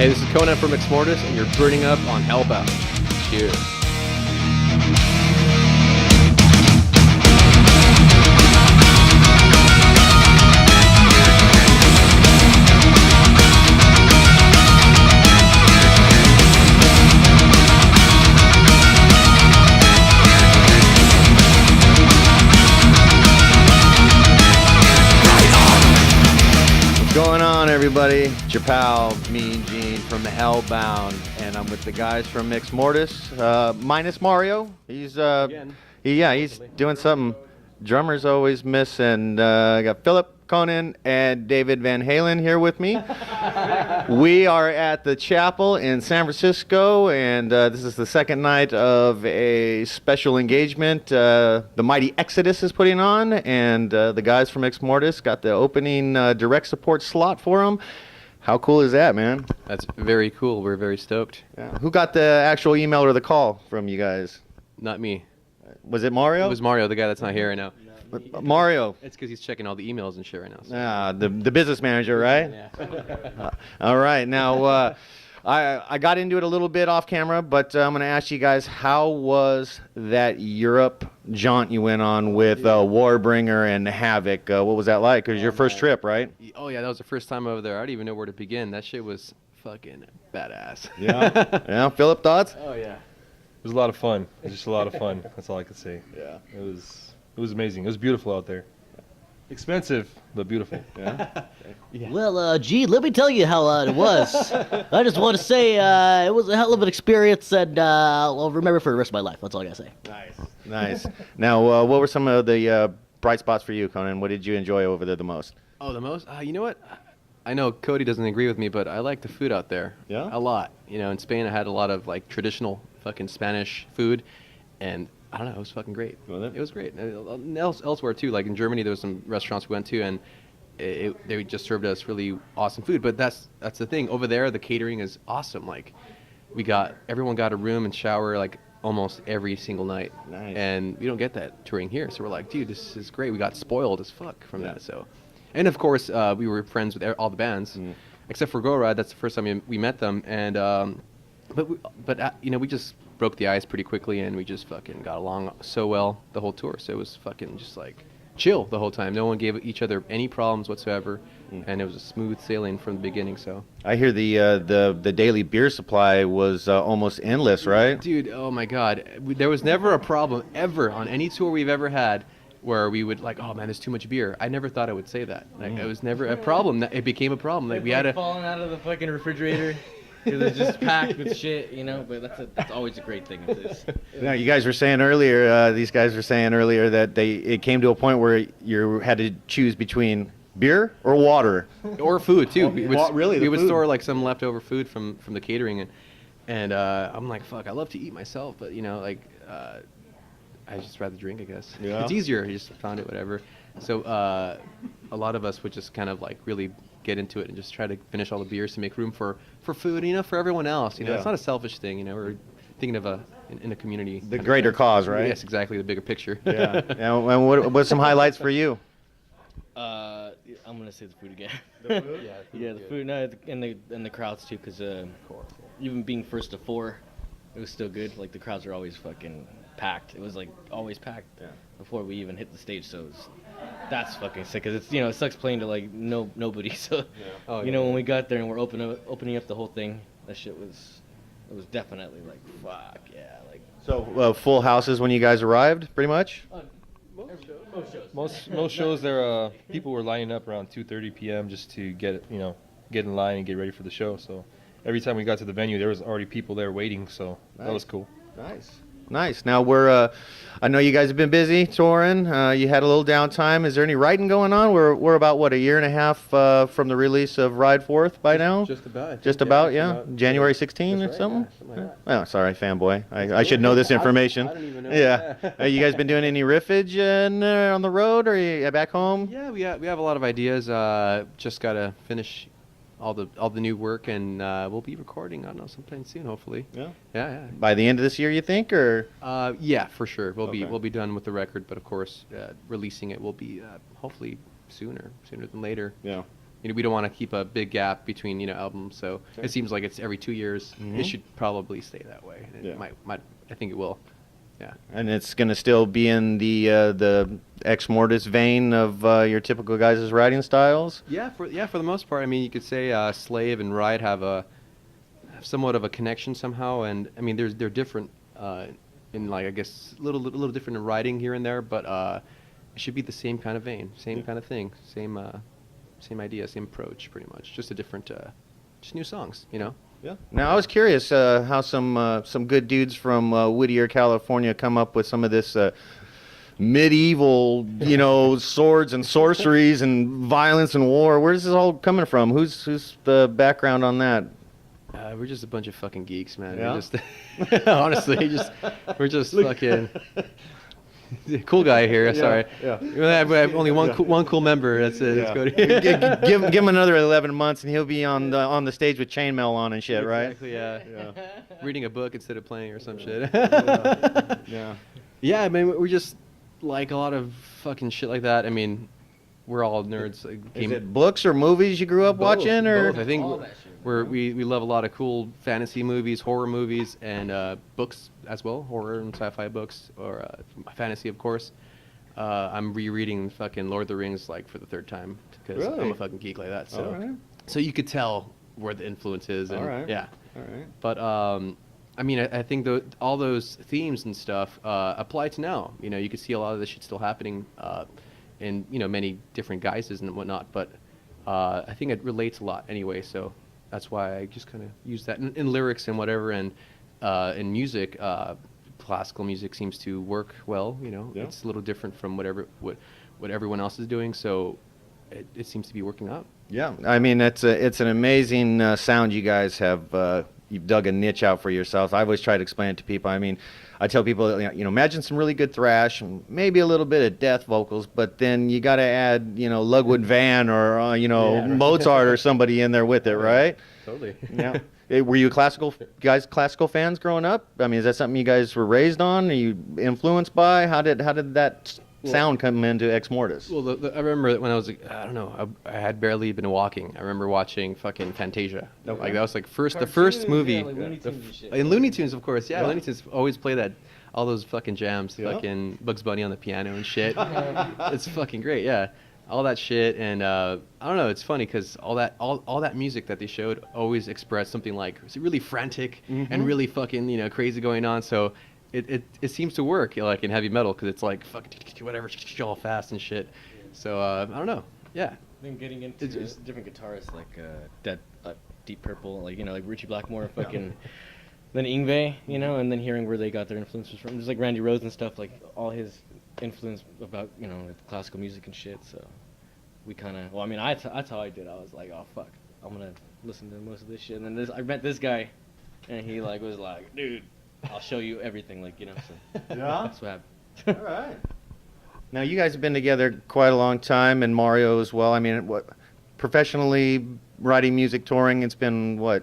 Hey, this is Conan from Exmortus, and you're burning up on Hellbound. Cheers. What's going on, everybody? It's your pal, Mean Gene from Hellbound, and I'm with the guys from Exmortus, minus Mario. He's he's doing something drummers always miss, and I got Philip, Conan, and David Van Halen here with me. We are at the chapel in San Francisco, and this is the second night of a special engagement the Mighty Exodus is putting on, and the guys from Exmortus got the opening direct support slot for them. How cool is that, man? That's very cool. We're very stoked. Yeah. Who got the actual email or the call from you guys? Not me. Was it Mario? It was Mario, the guy that's not here right now. Mario. It's because he's checking all the emails and shit right now. So. The business manager, right? Yeah. All right. Now, I got into it a little bit off camera, but I'm going to ask you guys, how was that Europe jaunt you went on with Warbringer and Havoc? What was that like? It was your first trip, right? Oh, yeah, that was the first time over there. I don't even know where to begin. That shit was fucking badass. Yeah. Yeah. Philip, thoughts? Oh, yeah. It was a lot of fun. It was just a lot of fun. That's all I could say. Yeah. It was amazing. It was beautiful out there. Expensive, but beautiful. Yeah. Yeah. Well, gee, let me tell you how it was. I just want to say it was a hell of an experience, and I'll remember for the rest of my life. That's all I gotta say. Nice. Now, what were some of the bright spots for you, Conan? What did you enjoy over there the most? Oh, the most? You know what? I know Cody doesn't agree with me, but I like the food out there. Yeah? A lot. You know, in Spain I had a lot of like traditional fucking Spanish food, and I don't know, it was fucking great. Was it? It was great. Elsewhere too, like in Germany there was some restaurants we went to, and they just served us really awesome food. But that's the thing. Over there the catering is awesome. Like everyone got a room and shower like almost every single night. Nice. And we don't get that touring here. So we're like, dude, this is great. We got spoiled as fuck from that. So, and of course we were friends with all the bands, except for Go Ride. That's the first time we met them. And but you know, we just broke the ice pretty quickly, and we just fucking got along so well the whole tour. So it was fucking just like chill the whole time. No one gave each other any problems whatsoever, and it was a smooth sailing from the beginning. So I hear the daily beer supply was almost endless, right? dude, oh my god, there was never a problem ever on any tour we've ever had where we would like, oh man, there's too much beer. I never thought I would say that. Like it was never a problem. It became a problem. Like we had falling out of the fucking refrigerator. Because it's just packed with shit, you know. But that's always a great thing. Now, you guys were saying earlier, these guys were saying earlier that it came to a point where you had to choose between beer or water. or food too. We would, really, the we would food. store like some leftover food from the catering, and I'm like, fuck, I love to eat myself, but you know, like I just rather drink, I guess. Yeah. It's easier. You just found it, whatever. So a lot of us would just kind of like really get into it and just try to finish all the beers to make room for food, you know, for everyone else. You know, Yeah. it's not a selfish thing. You know, we're thinking of in a community. The greater cause, right? Yes, exactly. The bigger picture. Yeah. And what's some highlights for you? I'm gonna say the food again. The food? Yeah, the food. No, and the crowds too, because even being first to four, it was still good. Like the crowds were always fucking packed. It was like always packed before we even hit the stage. So that's fucking sick. Cause it's, you know, it sucks playing to like nobody. So you know, when we got there and we're opening up the whole thing, that shit was definitely like fuck yeah. Like So full houses when you guys arrived, pretty much. Most shows there, people were lining up around 2:30 p.m. just to get in line and get ready for the show. So every time we got to the venue, there was already people there waiting. So that was cool. Nice. Now I know you guys have been busy touring. You had a little downtime. Is there any writing going on? We're about what, a year and a half from the release of Ride Forth by now. Just about. Just about, yeah. January 16 or something. Yeah, something like that. Oh, sorry, fanboy. I should know this information. I don't even know. Yeah. You guys been doing any riffage on the road, or are you back home? Yeah, we have a lot of ideas. Just gotta finish all the new work, and we'll be recording. I don't know, sometime soon, hopefully. Yeah. Yeah. By the end of this year, you think, or? Yeah, for sure. Okay. We'll be done with the record, but of course, releasing it will be hopefully sooner than later. Yeah. we don't want to keep a big gap between albums. So it seems like it's every 2 years. It should probably stay that way. It might. I think it will. Yeah. And it's going to still be in the Exmortus vein of your typical guys' writing styles? Yeah, for the most part. I mean, you could say Slave and Ride have somewhat of a connection somehow, and I mean, they're different in, like, I guess a little different in writing here and there, but it should be the same kind of vein, same kind of thing, same idea, same approach, pretty much. Just a different, just new songs, Yeah. Now, I was curious how some good dudes from Whittier, California, come up with some of this medieval, swords and sorceries and violence and war. Where's this all coming from? Who's the background on that? We're just a bunch of fucking geeks, man. Yeah? We're just, honestly, we're just fucking. Cool guy here. Sorry. Yeah. We have only one cool member. That's it. Yeah. Let's go. give him another 11 months, and he'll be on the stage with chainmail on and shit, right? Exactly. Yeah. Reading a book instead of playing or some shit. Yeah. Yeah. I mean, we're just like a lot of fucking shit like that. I mean, we're all nerds. Is it books or movies you grew up watching, or both. I think All that shit. we love a lot of cool fantasy movies, horror movies, and books as well, horror and sci-fi books, or fantasy, of course. I'm rereading fucking Lord of the Rings like for the 3rd time because Really? I'm a fucking geek like that. So, All right. so you could tell where the influence is. And, All right. Yeah. All right. But I mean, I think all those themes and stuff apply to now. You can see a lot of this shit still happening in many different guises and whatnot. But I think it relates a lot anyway. So that's why I just kind of use that in lyrics and whatever, and in music. Classical music seems to work well. Yeah. It's a little different from what everyone else is doing. So it seems to be working out. Yeah, I mean it's an amazing sound you guys have. You've dug a niche out for yourselves. I always try to explain it to people. I mean, I tell people, imagine some really good thrash and maybe a little bit of death vocals, but then you got to add, Ludwig van or Mozart or somebody in there with it, right? Totally. Yeah. Were you classical fans growing up? I mean, is that something you guys were raised on? Are you influenced by? How did that sound come into Exmortus? Well, I remember when I was, I don't know, I had barely been walking. I remember watching fucking Fantasia. Okay. Like that was like the first movie. Yeah, like Looney Tunes and shit. In Looney Tunes, of course. Yeah, Yeah. Looney Tunes always play that, all those fucking jams, Yeah. fucking Bugs Bunny on the piano and shit. It's fucking great, yeah. All that shit, and I don't know. It's funny because all that music that they showed always expressed something like really frantic and really fucking crazy going on. So it seems to work like in heavy metal because it's like fucking whatever, all fast and shit. So I don't know. Yeah. Then getting into It's just- different guitarists like Deep Purple, like Richie Blackmore, fucking. Then Yngwie, and then hearing where they got their influences from. There's like Randy Rhoads and stuff, like all his influence about with classical music and shit. So we kind of, I mean, that's how I did. I was like, oh fuck, I'm gonna listen to most of this shit. And then I met this guy, and he was like, dude, I'll show you everything, So Yeah. that's what happened. All right. Now you guys have been together quite a long time, and Mario as well. I mean, professionally writing music, touring? It's been what,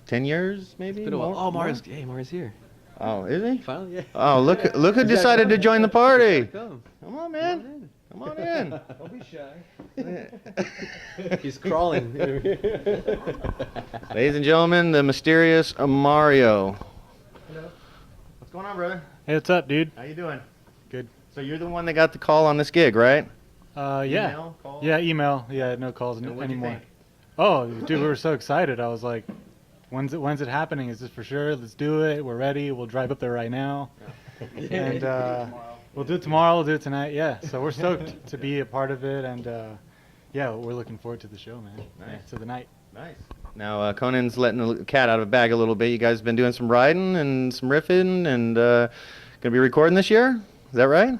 10 years maybe? It's been a while. More? Oh, Mario's here. Oh, is he? Finally, yeah. Oh, look who decided to join the party. Come. Come on, man. Come on in. Don't be shy. He's crawling. Ladies and gentlemen, the mysterious Mario. Hello. What's going on, brother? Hey, what's up, dude? How you doing? Good. So you're the one that got the call on this gig, right? Yeah. Email, call? Yeah, email. Yeah, no calls And what'd you anymore. think? Oh, dude, we were so excited. I was like, when's it happening? Is this for sure? Let's do it. We're ready. We'll drive up there right now. And we'll do it tomorrow. We'll do it tonight. Yeah. So we're stoked to be a part of it. And yeah, we're looking forward to the show, man. Nice. Yeah, to the night. Nice. Now, Conan's letting the cat out of the bag a little bit. You guys been doing some riding and some riffing and going to be recording this year? Is that right?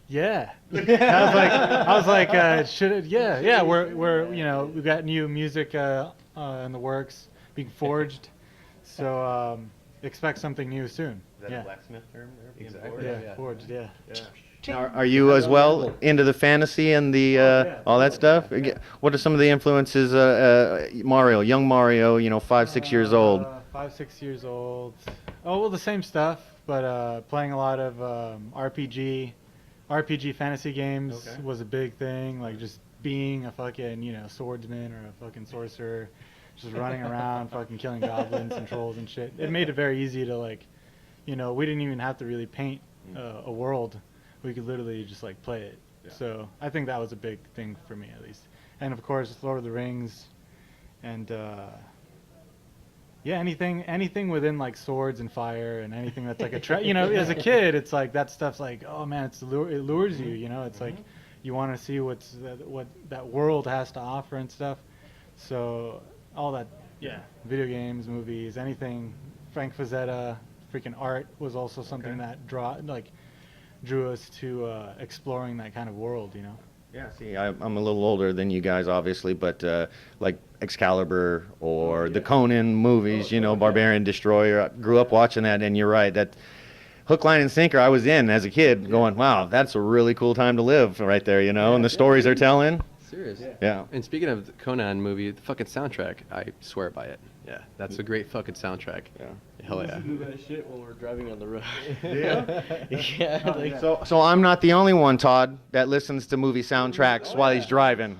Yeah. I was like, should it? Yeah. We're we've got new music in the works being forged, so expect something new soon. Yeah. blacksmith term there? Exactly. Yeah, forged. Yeah. Now, are you as well into the fantasy and the all that stuff? What are some of the influences? Mario, young Mario, 5-6 years old. 5-6 years old. Oh well, the same stuff, but playing a lot of RPG fantasy games Okay. was a big thing. Like just being a fucking, swordsman or a fucking sorcerer, just running around fucking killing goblins and trolls and shit. It made it very easy to like, we didn't even have to really paint a world. We could literally just like play it. Yeah. So I think that was a big thing for me, at least. And of course, Lord of the Rings, and anything within like swords and fire and anything that's like as a kid, it's like that stuff's like, oh man, it lures you. It's like you want to see what that world has to offer and stuff. So all that, video games, movies, anything. Frank Frazetta, freaking art was also something that drew us to exploring that kind of world. Yeah, see, I'm a little older than you guys, obviously, but like Excalibur or the Conan movies, Barbarian Destroyer. I grew up watching that, and you're right, that hook, line, and sinker I was in as a kid going, wow, that's a really cool time to live right there, and the stories they're telling. Serious. Yeah. And speaking of the Conan movie, the fucking soundtrack, I swear by it. Yeah, that's a great fucking soundtrack. Yeah. Hell yeah. Listen to that shit when we're driving on the road. Yeah. So I'm not the only one, Todd, that listens to movie soundtracks while he's driving.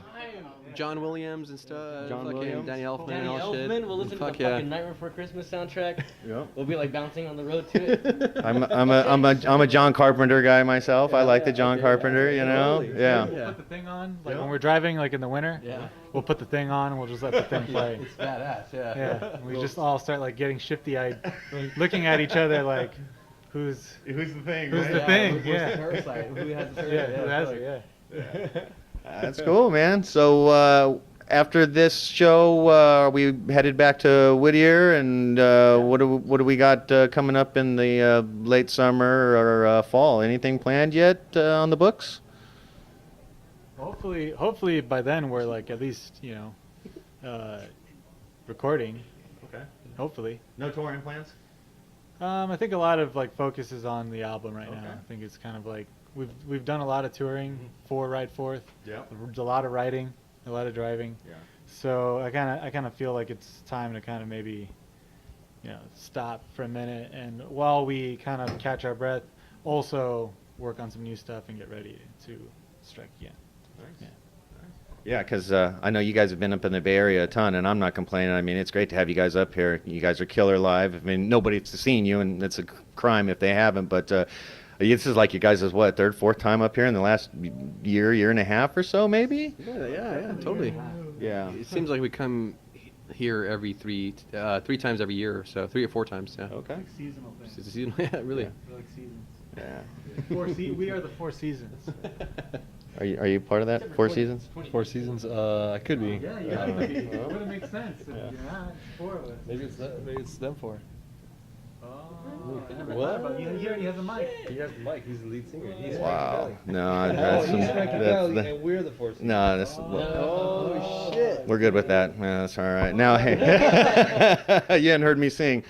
John Williams and stuff. John fucking Williams. Danny Elfman Danny and all shit. Elfman, we'll listen to the fucking Nightmare Before Christmas soundtrack. Yep. We'll be like bouncing on the road to it. I'm a John Carpenter guy myself. I like the John Carpenter, Totally. Yeah. We'll put the thing on, like when we're driving, like in the winter. Yeah. We'll put the thing on and we'll just let the thing play. It's badass, yeah. Yeah. We just all start like getting shifty-eyed, looking at each other like, who's the thing? who's the thing? Who's Yeah. the parasite? Who has the parasite? Yeah. Who has it? Yeah. That's cool, man. So after this show, are we headed back to Whittier, and what do we got coming up in the late summer or fall? Anything planned yet on the books? Hopefully by then we're like at least recording. Okay. Hopefully. No touring plans? I think a lot of like focus is on the album right now. Okay. I think it's kind of like we've done a lot of touring for Ride Forth. Yeah. A lot of writing, a lot of driving. Yeah. So I kind of feel like it's time to kind of maybe stop for a minute, and while we kind of catch our breath, also work on some new stuff and get ready to strike again. Nice. Yeah, because I know you guys have been up in the Bay Area a ton, and I'm not complaining. I mean, it's great to have you guys up here. You guys are killer live. I mean, nobody's seen you, and it's a crime if they haven't. But this is like you guys' third, fourth time up here in the last year and a half or so, maybe? Yeah, totally. Yeah. It seems like we come here every three times every year or so, 3 or 4 times. Yeah. Okay. Like seasonal things. It's a season, yeah, really. We're like seasons. Yeah. We are the 4 seasons. Are you part of that? 4 seasons? 4 seasons? I could be. Yeah, you gotta be. It wouldn't make sense if you're not 4 of us. Maybe it's them 4. Oh, I never What? thought about it. He already has a mic. He has the mic. He's the lead singer. He's Wow. No, He's Frankie Valli, that's and we're the 4 seasons. no, that's Oh shit. we're good with that. Yeah, that's all right. Now, hey, you hadn't heard me sing.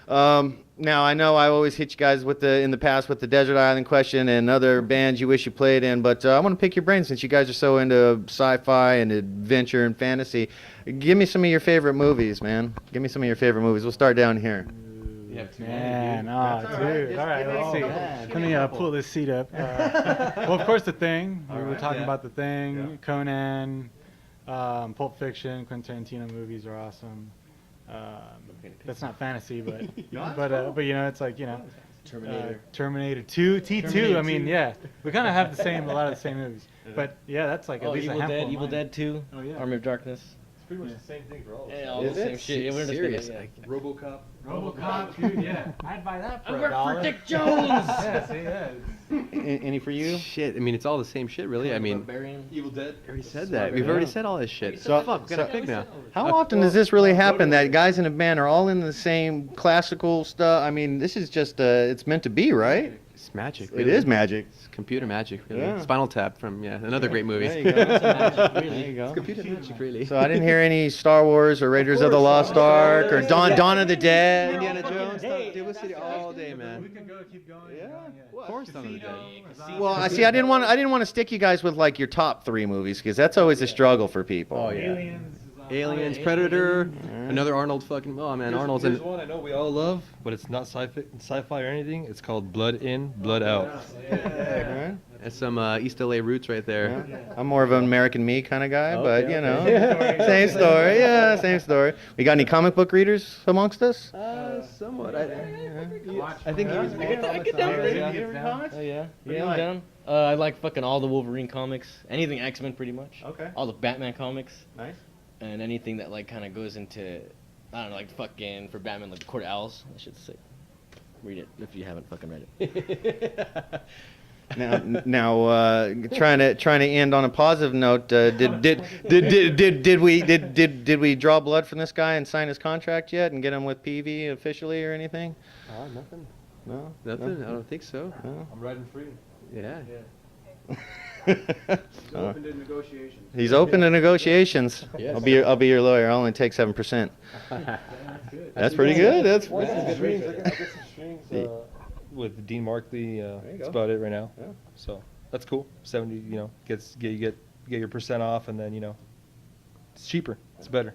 Now I know I always hit you guys in the past with the Desert Island Question and other bands you wish you played in, but I want to pick your brain since you guys are so into sci-fi and adventure and fantasy. Give me some of your favorite movies, man. Give me some of your favorite movies. We'll start down here. Man, That's all right. dude. All right, let's see. Let me pull this seat up. Well, of course, The Thing. We were talking about The Thing, Conan, Pulp Fiction, Quentin Tarantino movies are awesome. That's not fantasy, but it's like Terminator 2, T2. I mean, yeah, we kind of have a lot of the same movies. But yeah, that's like at least a handful. Evil of mine. Dead 2, Oh, yeah. Army of Darkness. It's pretty much the same thing for all of us. Yeah, all Is the same it? shit. Yeah, we're just Serious. gonna- RoboCop. RoboCop, dude. Yeah, I'd buy that for I work $1. for Dick Jones. Yeah, see, yeah. Any for you? Shit, I mean, it's all the same shit, really. I mean, Barbarian. Evil Dead. we already said that. We've already said all this shit. So- Fuck, we gotta pick now. How often does this really happen that guys in a band are all in the same classical stuff? I mean, this is just it's meant to be, right? It's magic. It Really. is magic. It's computer magic, really. Yeah. Spinal Tap from another great movie. There you go. There you go. It's computer magic, really. So I didn't hear any Star Wars or Raiders of the Lost Ark or Dawn of the Dead. Indiana Jones stuff, dude. We'll see it all day, We man. can keep going. Of course, Dawn of the Dead. Well, I see. I didn't want to stick you guys with like your top 3 movies because that's always a struggle for people. Oh, yeah. Aliens. Aliens, Predator, another Arnold fucking. Oh man, Arnold's in. There's one I know we all love, but it's not sci-fi or anything. It's called Blood In, Blood Out. Right. That's some East LA roots right there. Yeah. I'm more of an American Me kind of guy, but you know, same story. Yeah, same story. We got any comic book readers amongst us? Somewhat. I think he was. I get down for it. Oh yeah. Yeah, I'm down. I like fucking all the Wolverine comics. Anything X-Men, pretty much. Okay. All the Batman comics. Nice. And anything that like kind of goes into, I don't know, like fucking for Batman, like the Court of Owls. That shit's sick. Read it if you haven't fucking read it. Now, trying to end on a positive note. Did we draw blood from this guy and sign his contract yet and get him with PV officially or anything? Nothing. No. Nothing. I don't think so. No? I'm riding free. Yeah. He's open to negotiations. He's open to negotiations. Yes. I'll be your lawyer. I'll only take 7%. That's pretty good. That's I get some strings with Dean Markley. That's about it right now. Yeah. So that's cool. 70, get your percent off, and then it's cheaper. It's better.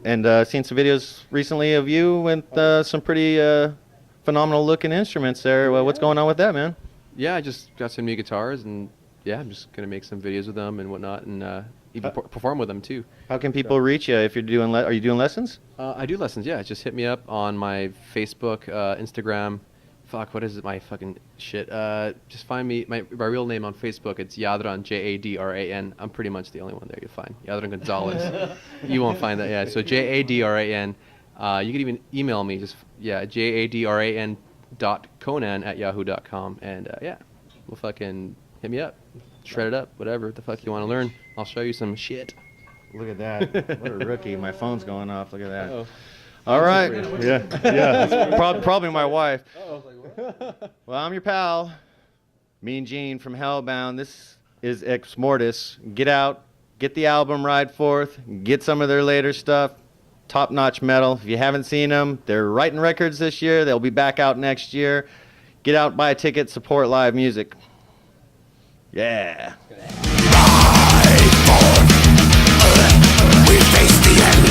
And seen some videos recently of you with some pretty phenomenal looking instruments there. Well, what's going on with that, man? Yeah, I just got some new guitars, and yeah, I'm just gonna make some videos with them and whatnot, and even perform with them too. How can people reach you if you're doing? Are you doing lessons? I do lessons. Yeah, just hit me up on my Facebook, Instagram. Fuck, what is it? My fucking shit. Just find me my real name on Facebook. It's Jadran, Jadran. I'm pretty much the only one there you'll find. Jadran Gonzalez. You won't find that. Yeah. So Jadran. You can even email me. Just jadran.conan@yahoo.com, and yeah, we'll fucking hit me up, shred it up, whatever the fuck you want to learn. I'll show you some shit. Look at that. What a rookie. My phone's going off. Look at that. Uh-oh. All right. Yeah. It's probably my wife. Well, I'm your pal, Mean Gene from Hellbound. This is Exmortus. Get out, get the album Ride Forth, get some of their later stuff. Top-notch metal. If you haven't seen them, they're writing records this year. They'll be back out next year. Get out, buy a ticket, support live music. Yeah. We face the enemy.